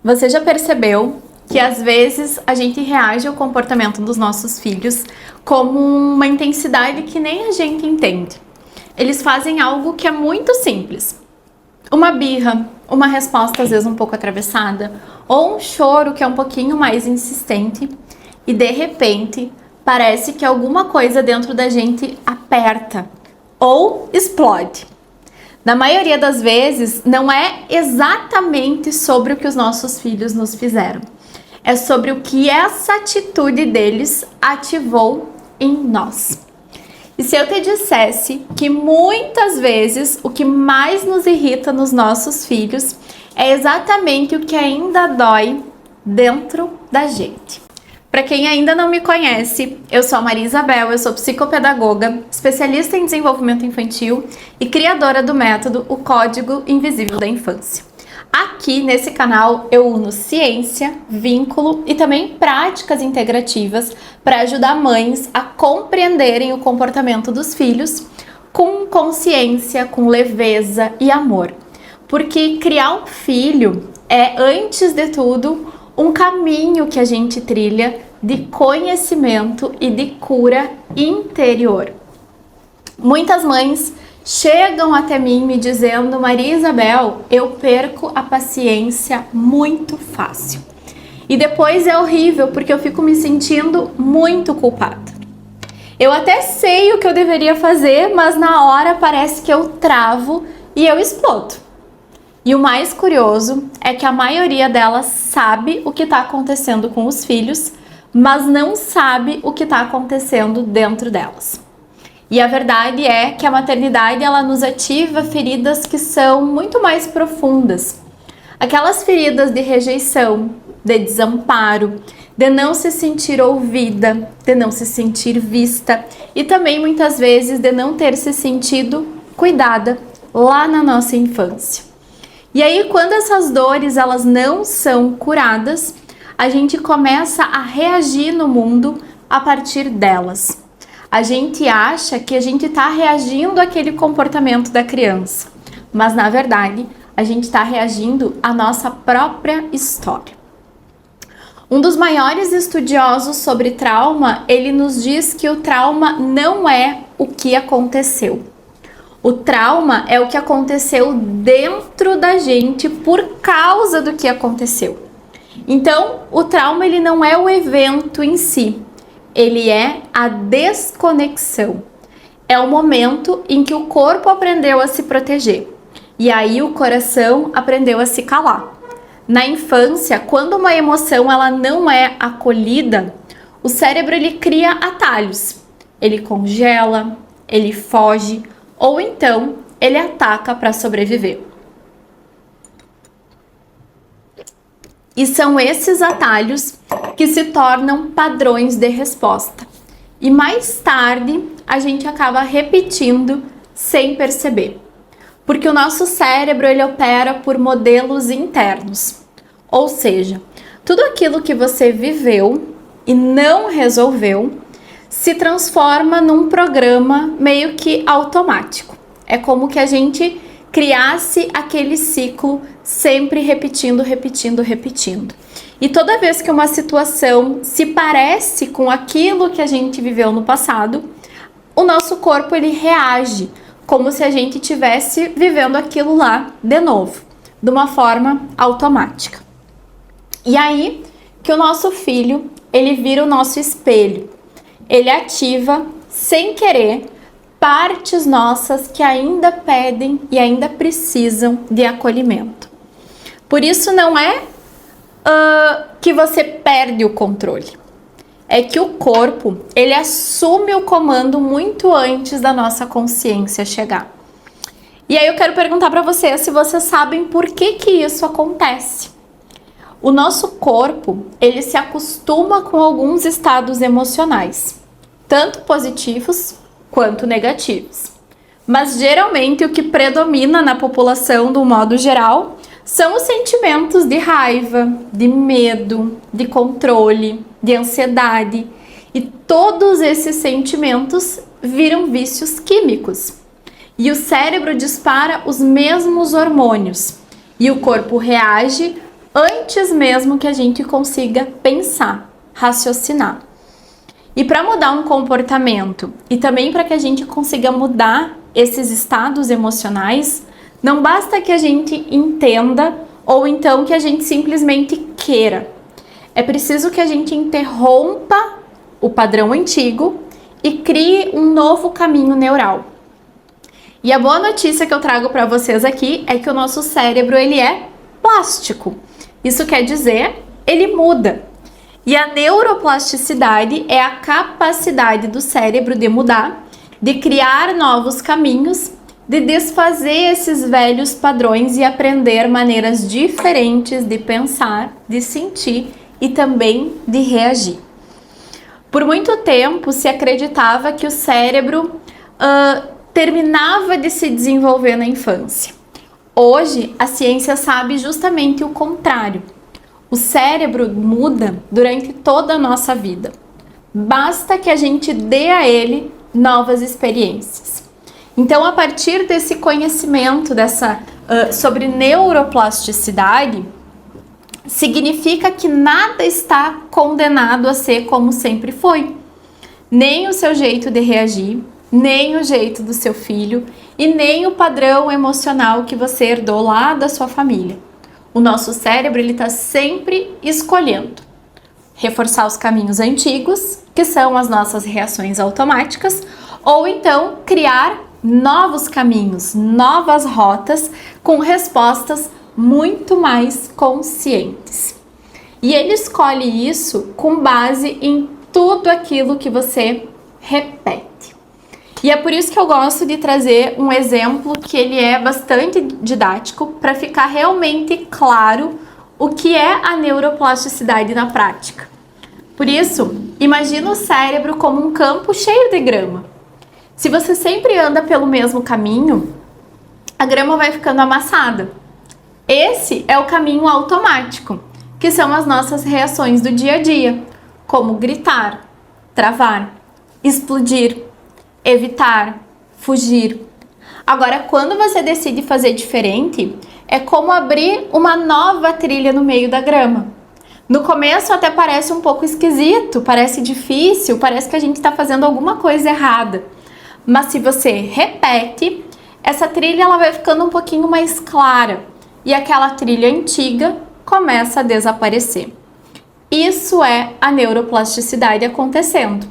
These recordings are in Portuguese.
Você já percebeu que às vezes a gente reage ao comportamento dos nossos filhos como uma intensidade que nem a gente entende? Eles fazem algo que é muito simples. Uma birra, uma resposta às vezes um pouco atravessada, ou um choro que é um pouquinho mais insistente, e de repente parece que alguma coisa dentro da gente aperta ou explode. Na maioria das vezes, não é exatamente sobre o que os nossos filhos nos fizeram. É sobre o que essa atitude deles ativou em nós. E se eu te dissesse que muitas vezes o que mais nos irrita nos nossos filhos é exatamente o que ainda dói dentro da gente. Para quem ainda não me conhece, eu sou a Maria Isabel, eu sou psicopedagoga, especialista em desenvolvimento infantil e criadora do método O Código Invisível da Infância. Aqui nesse canal eu uno ciência, vínculo e também práticas integrativas para ajudar mães a compreenderem o comportamento dos filhos com consciência, com leveza e amor. Porque criar um filho é, antes de tudo, um caminho que a gente trilha de conhecimento e de cura interior. Muitas mães chegam até mim me dizendo: Maria Isabel, eu perco a paciência muito fácil. E depois é horrível porque eu fico me sentindo muito culpada. Eu até sei o que eu deveria fazer, mas na hora parece que eu travo e eu explodo. E o mais curioso é que a maioria delas sabe o que está acontecendo com os filhos, mas não sabe o que está acontecendo dentro delas. E a verdade é que a maternidade ela nos ativa feridas que são muito mais profundas. Aquelas feridas de rejeição, de desamparo, de não se sentir ouvida, de não se sentir vista e também muitas vezes de não ter se sentido cuidada lá na nossa infância. E aí, quando essas dores elas não são curadas, a gente começa a reagir no mundo a partir delas. A gente acha que a gente está reagindo àquele comportamento da criança, mas na verdade a gente está reagindo à nossa própria história. Um dos maiores estudiosos sobre trauma, ele nos diz que o trauma não é o que aconteceu. O trauma é o que aconteceu dentro da gente por causa do que aconteceu. Então, o trauma ele não é o evento em si, ele é a desconexão. É o momento em que o corpo aprendeu a se proteger e aí o coração aprendeu a se calar. Na infância, quando uma emoção ela não é acolhida, o cérebro ele cria atalhos. Ele congela, ele foge, ou então ele ataca para sobreviver. E são esses atalhos que se tornam padrões de resposta. E mais tarde a gente acaba repetindo sem perceber. Porque o nosso cérebro ele opera por modelos internos. Ou seja, tudo aquilo que você viveu e não resolveu se transforma num programa meio que automático. É como que a gente criasse aquele ciclo sempre repetindo. E toda vez que uma situação se parece com aquilo que a gente viveu no passado, o nosso corpo ele reage como se a gente estivesse vivendo aquilo lá de novo, de uma forma automática. E aí que o nosso filho, ele vira o nosso espelho. Ele ativa, sem querer, partes nossas que ainda pedem e ainda precisam de acolhimento. Por isso não é que você perde o controle. É que o corpo, ele assume o comando muito antes da nossa consciência chegar. E aí eu quero perguntar para vocês se vocês sabem por que isso acontece. O nosso corpo, ele se acostuma com alguns estados emocionais, tanto positivos quanto negativos. Mas geralmente o que predomina na população, do modo geral, são os sentimentos de raiva, de medo, de controle, de ansiedade. E todos esses sentimentos viram vícios químicos. E o cérebro dispara os mesmos hormônios. E o corpo reage antes mesmo que a gente consiga pensar, raciocinar. E para mudar um comportamento e também para que a gente consiga mudar esses estados emocionais, não basta que a gente entenda ou então que a gente simplesmente queira. É preciso que a gente interrompa o padrão antigo e crie um novo caminho neural. E a boa notícia que eu trago para vocês aqui é que o nosso cérebro ele é plástico. Isso quer dizer, ele muda. E a neuroplasticidade é a capacidade do cérebro de mudar, de criar novos caminhos, de desfazer esses velhos padrões e aprender maneiras diferentes de pensar, de sentir e também de reagir. Por muito tempo se acreditava que o cérebro terminava de se desenvolver na infância. Hoje a ciência sabe justamente o contrário. O cérebro muda durante toda a nossa vida. Basta que a gente dê a ele novas experiências. Então, a partir desse conhecimento sobre neuroplasticidade, significa que nada está condenado a ser como sempre foi. Nem o seu jeito de reagir, nem o jeito do seu filho e nem o padrão emocional que você herdou lá da sua família. O nosso cérebro está sempre escolhendo reforçar os caminhos antigos, que são as nossas reações automáticas, ou então criar novos caminhos, novas rotas com respostas muito mais conscientes. E ele escolhe isso com base em tudo aquilo que você repete. E é por isso que eu gosto de trazer um exemplo que ele é bastante didático para ficar realmente claro o que é a neuroplasticidade na prática. Por isso, imagina o cérebro como um campo cheio de grama. Se você sempre anda pelo mesmo caminho, a grama vai ficando amassada. Esse é o caminho automático, que são as nossas reações do dia a dia, como gritar, travar, explodir, evitar, fugir. Agora, quando você decide fazer diferente, é como abrir uma nova trilha no meio da grama. No começo até parece um pouco esquisito, parece difícil, parece que a gente está fazendo alguma coisa errada. Mas se você repete, essa trilha ela vai ficando um pouquinho mais clara e aquela trilha antiga começa a desaparecer. Isso é a neuroplasticidade acontecendo.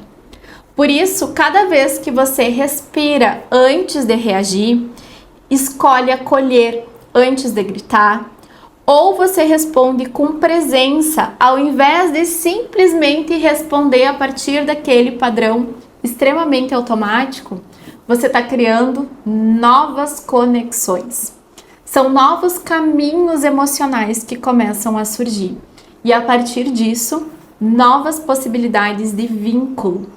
Por isso, cada vez que você respira antes de reagir, escolhe acolher antes de gritar, ou você responde com presença, ao invés de simplesmente responder a partir daquele padrão extremamente automático, você está criando novas conexões. São novos caminhos emocionais que começam a surgir. E a partir disso, novas possibilidades de vínculo.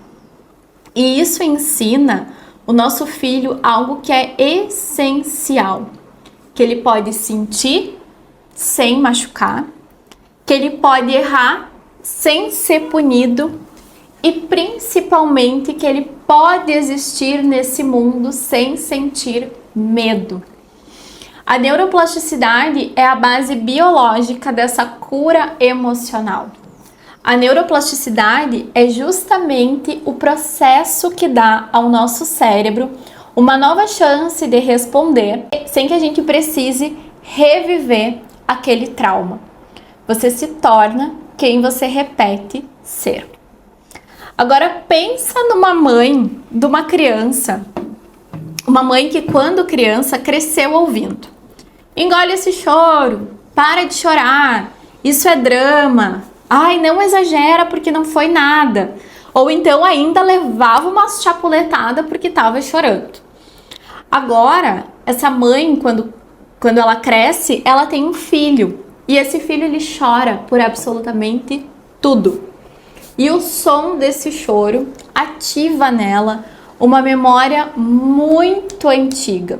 E isso ensina o nosso filho algo que é essencial, que ele pode sentir sem machucar, que ele pode errar sem ser punido e principalmente que ele pode existir nesse mundo sem sentir medo. A neuroplasticidade é a base biológica dessa cura emocional. A neuroplasticidade é justamente o processo que dá ao nosso cérebro uma nova chance de responder sem que a gente precise reviver aquele trauma. Você se torna quem você repete ser. Agora pensa numa mãe de uma criança, uma mãe que quando criança cresceu ouvindo: engole esse choro, para de chorar, isso é drama. Ai, não exagera porque não foi nada. Ou então ainda levava uma chapuletada porque estava chorando. Agora, essa mãe, quando ela cresce, ela tem um filho. E esse filho, ele chora por absolutamente tudo. E o som desse choro ativa nela uma memória muito antiga.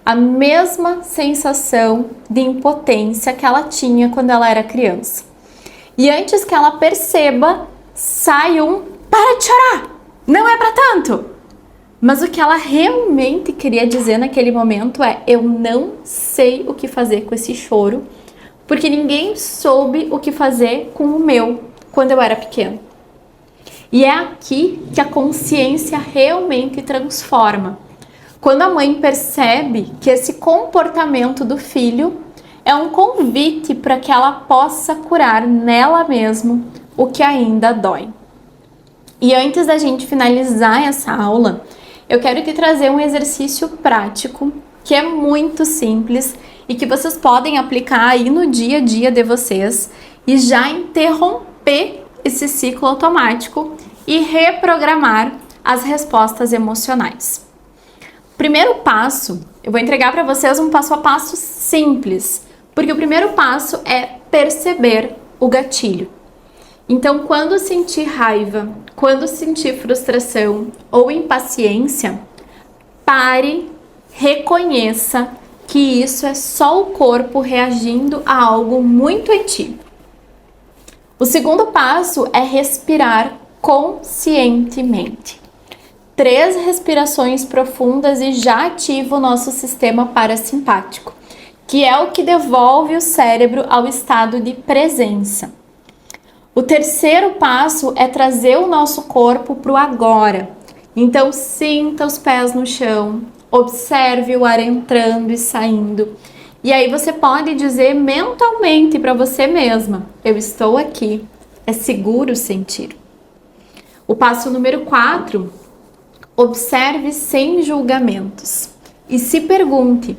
A mesma sensação de impotência que ela tinha quando ela era criança. E antes que ela perceba, sai para de chorar, não é para tanto. Mas o que ela realmente queria dizer naquele momento é: eu não sei o que fazer com esse choro, porque ninguém soube o que fazer com o meu quando eu era pequeno. E é aqui que a consciência realmente transforma. Quando a mãe percebe que esse comportamento do filho é um convite para que ela possa curar nela mesma o que ainda dói. E antes da gente finalizar essa aula, eu quero te trazer um exercício prático que é muito simples e que vocês podem aplicar aí no dia a dia de vocês e já interromper esse ciclo automático e reprogramar as respostas emocionais. Primeiro passo, eu vou entregar para vocês um passo a passo simples, porque o primeiro passo é perceber o gatilho. Então, quando sentir raiva, quando sentir frustração ou impaciência, pare, reconheça que isso é só o corpo reagindo a algo muito antigo. O segundo passo é respirar conscientemente. 3 respirações profundas e já ativa o nosso sistema parasimpático, que é o que devolve o cérebro ao estado de presença. O terceiro passo é trazer o nosso corpo para o agora. Então, sinta os pés no chão, observe o ar entrando e saindo. E aí você pode dizer mentalmente para você mesma: eu estou aqui, é seguro sentir. O passo número 4, observe sem julgamentos e se pergunte: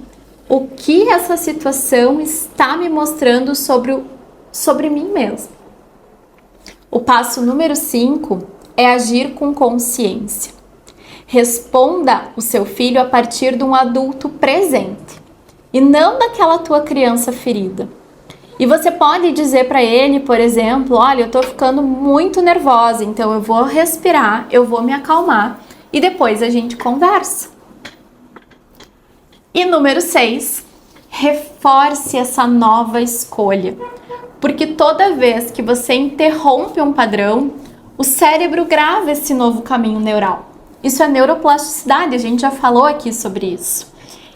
o que essa situação está me mostrando sobre mim mesmo? O passo número 5 é agir com consciência. Responda o seu filho a partir de um adulto presente e não daquela tua criança ferida. E você pode dizer para ele, por exemplo: olha, eu tô ficando muito nervosa, então eu vou respirar, eu vou me acalmar e depois a gente conversa. E número 6, reforce essa nova escolha. Porque toda vez que você interrompe um padrão, o cérebro grava esse novo caminho neural. Isso é neuroplasticidade, a gente já falou aqui sobre isso.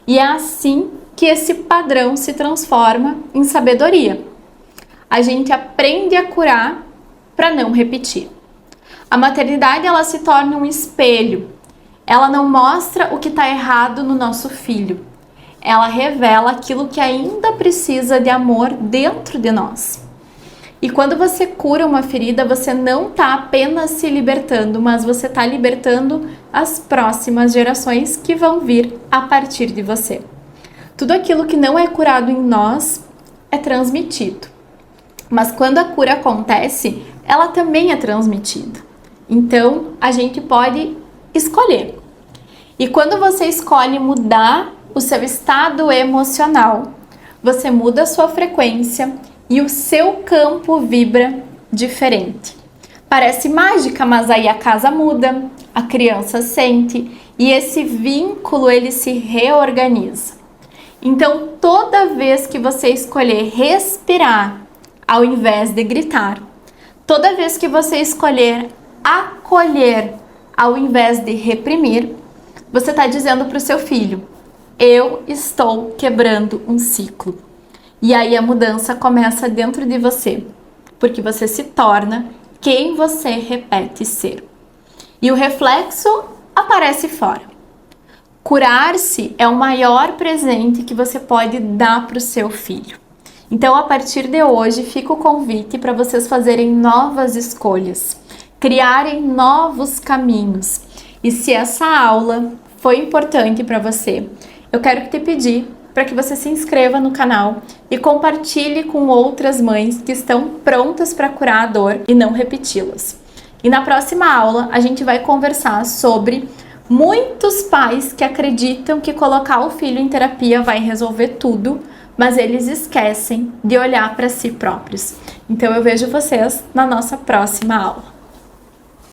E é assim que esse padrão se transforma em sabedoria. A gente aprende a curar para não repetir. A maternidade, ela se torna um espelho. Ela não mostra o que está errado no nosso filho. Ela revela aquilo que ainda precisa de amor dentro de nós. E quando você cura uma ferida, você não está apenas se libertando, mas você está libertando as próximas gerações que vão vir a partir de você. Tudo aquilo que não é curado em nós é transmitido. Mas quando a cura acontece, ela também é transmitida. Então, a gente pode escolher. E quando você escolhe mudar o seu estado emocional, você muda a sua frequência e o seu campo vibra diferente. Parece mágica, mas aí a casa muda, a criança sente e esse vínculo ele se reorganiza. Então, toda vez que você escolher respirar ao invés de gritar, toda vez que você escolher acolher ao invés de reprimir, você está dizendo para o seu filho: eu estou quebrando um ciclo. E aí a mudança começa dentro de você, porque você se torna quem você repete ser. E o reflexo aparece fora. Curar-se é o maior presente que você pode dar para o seu filho. Então, a partir de hoje, fica o convite para vocês fazerem novas escolhas, criarem novos caminhos. E se essa aula foi importante para você, eu quero te pedir para que você se inscreva no canal e compartilhe com outras mães que estão prontas para curar a dor e não repeti-las. E na próxima aula a gente vai conversar sobre muitos pais que acreditam que colocar o filho em terapia vai resolver tudo, mas eles esquecem de olhar para si próprios. Então eu vejo vocês na nossa próxima aula.